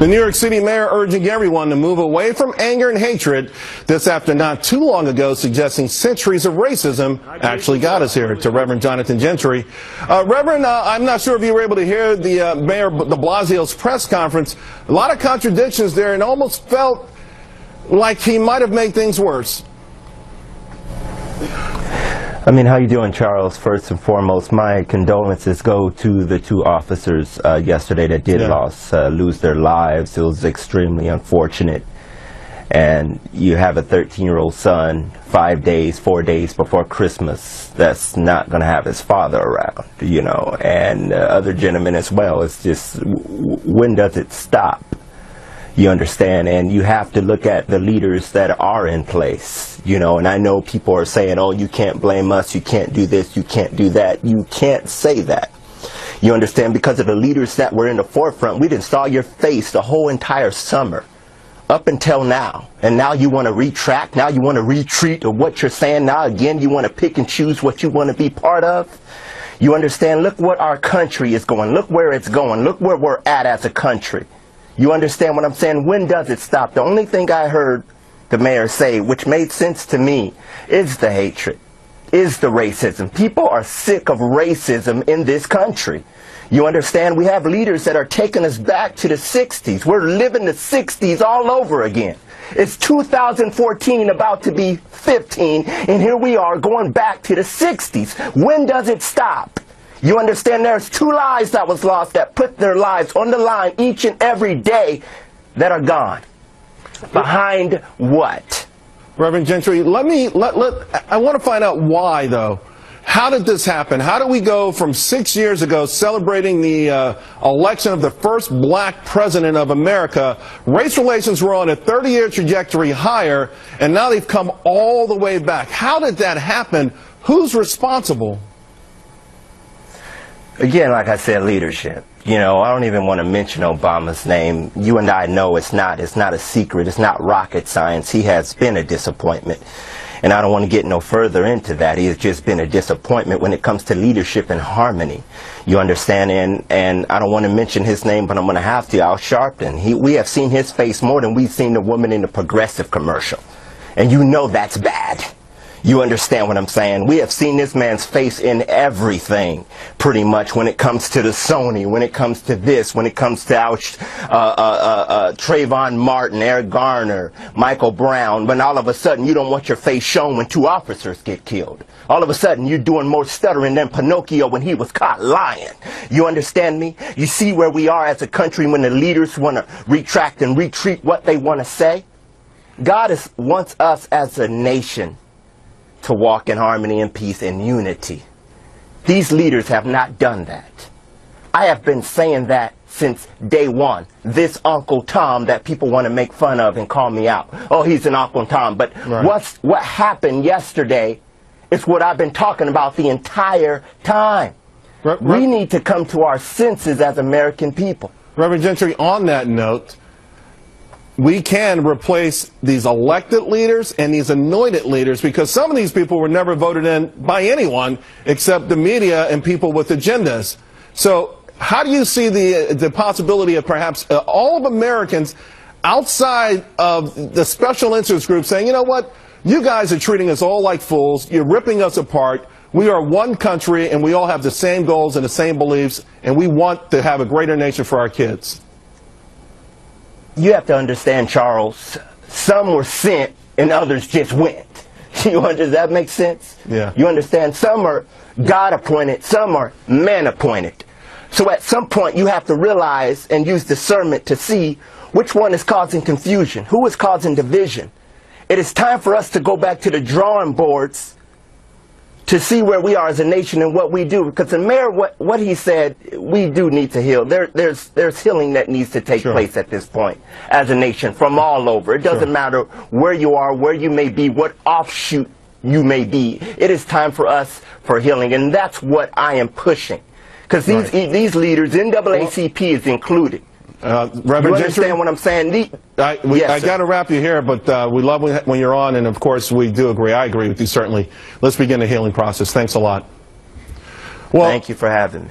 The New York City mayor urging everyone to move away from anger and hatred. This after not too long ago suggesting centuries of racism actually got us here. To Reverend Johnathan Gentry. Reverend, I'm not sure if you were able to hear the Mayor de Blasio's press conference. A lot of contradictions there, and almost felt like he might have made things worse. I mean, how you doing, Charles? First and foremost, my condolences go to the two officers yesterday that did lose their lives. It was extremely unfortunate. And you have a 13-year-old son, 4 days before Christmas, that's not going to have his father around, you know, and other gentlemen as well. It's just, when does it stop? You understand? And you have to look at the leaders that are in place, you know, and I know people are saying, oh, you can't blame us, you can't do this, you can't do that. You can't say that. You understand? Because of the leaders that were in the forefront, we didn't saw your face the whole entire summer up until now. And now you want to retract, now you want to retreat of what you're saying. Now again, you want to pick and choose what you want to be part of. You understand? Look what our country is going. Look where it's going. Look where we're at as a country. You understand what I'm saying? When does it stop? The only thing I heard the mayor say, which made sense to me, is the hatred, is the racism. People are sick of racism in this country. You understand? We have leaders that are taking us back to the 60s. We're living the 60s all over again. It's 2014, about to be 15, and here we are going back to the 60s. When does it stop? You understand? There's 2 lives that was lost that put their lives on the line each and every day that are gone. Behind what? Reverend Gentry, I want to find out why, though. How did this happen? How did we go from 6 years ago celebrating the election of the first black president of America? Race relations were on a 30-year trajectory higher, and now they've come all the way back. How did that happen? Who's responsible? Again, like I said, leadership. You know, I don't even want to mention Obama's name. You and I know it's not a secret. It's not rocket science. He has been a disappointment. And I don't want to get no further into that. He has just been a disappointment when it comes to leadership and harmony. You understand? And I don't want to mention his name, but I'm going to have to. Al Sharpton. We have seen his face more than we've seen the woman in the Progressive commercial. And you know that's bad. You understand what I'm saying? We have seen this man's face in everything, pretty much, when it comes to the Sony, when it comes to this, when it comes to Trayvon Martin, Eric Garner, Michael Brown. But all of a sudden, you don't want your face shown when 2 officers get killed. All of a sudden, you're doing more stuttering than Pinocchio when he was caught lying. You understand me? You see where we are as a country when the leaders want to retract and retreat what they want to say? God wants us as a nation to walk in harmony and peace and unity. These leaders have not done that. I have been saying that since day one. This Uncle Tom that people want to make fun of and call me out. Oh, he's an Uncle Tom. But what happened yesterday is what I've been talking about the entire time. We need to come to our senses as American people. Reverend Gentry, on that note, we can replace these elected leaders and these anointed leaders, because some of these people were never voted in by anyone except the media and people with agendas. So how do you see the possibility of perhaps all of Americans outside of the special interest group saying, you know what, you guys are treating us all like fools, you're ripping us apart, we are one country and we all have the same goals and the same beliefs, and we want to have a greater nation for our kids? You have to understand, Charles, some were sent and others just went. Does that make sense? Yeah. You understand? Some are God appointed, some are man appointed. So at some point you have to realize and use discernment to see which one is causing confusion, who is causing division. It is time for us to go back to the drawing boards to see where we are as a nation and what we do. Because the mayor, what he said, we do need to heal. There's healing that needs to take place at this point as a nation from all over. It doesn't matter where you are, where you may be, what offshoot you may be. It is time for us for healing, and that's what I am pushing. Because these leaders, NAACP is included. Reverend you understand what I'm saying? I got to wrap you here, but we love when you're on, and of course we do agree. I agree with you, certainly. Let's begin the healing process. Thanks a lot. Well, thank you for having me.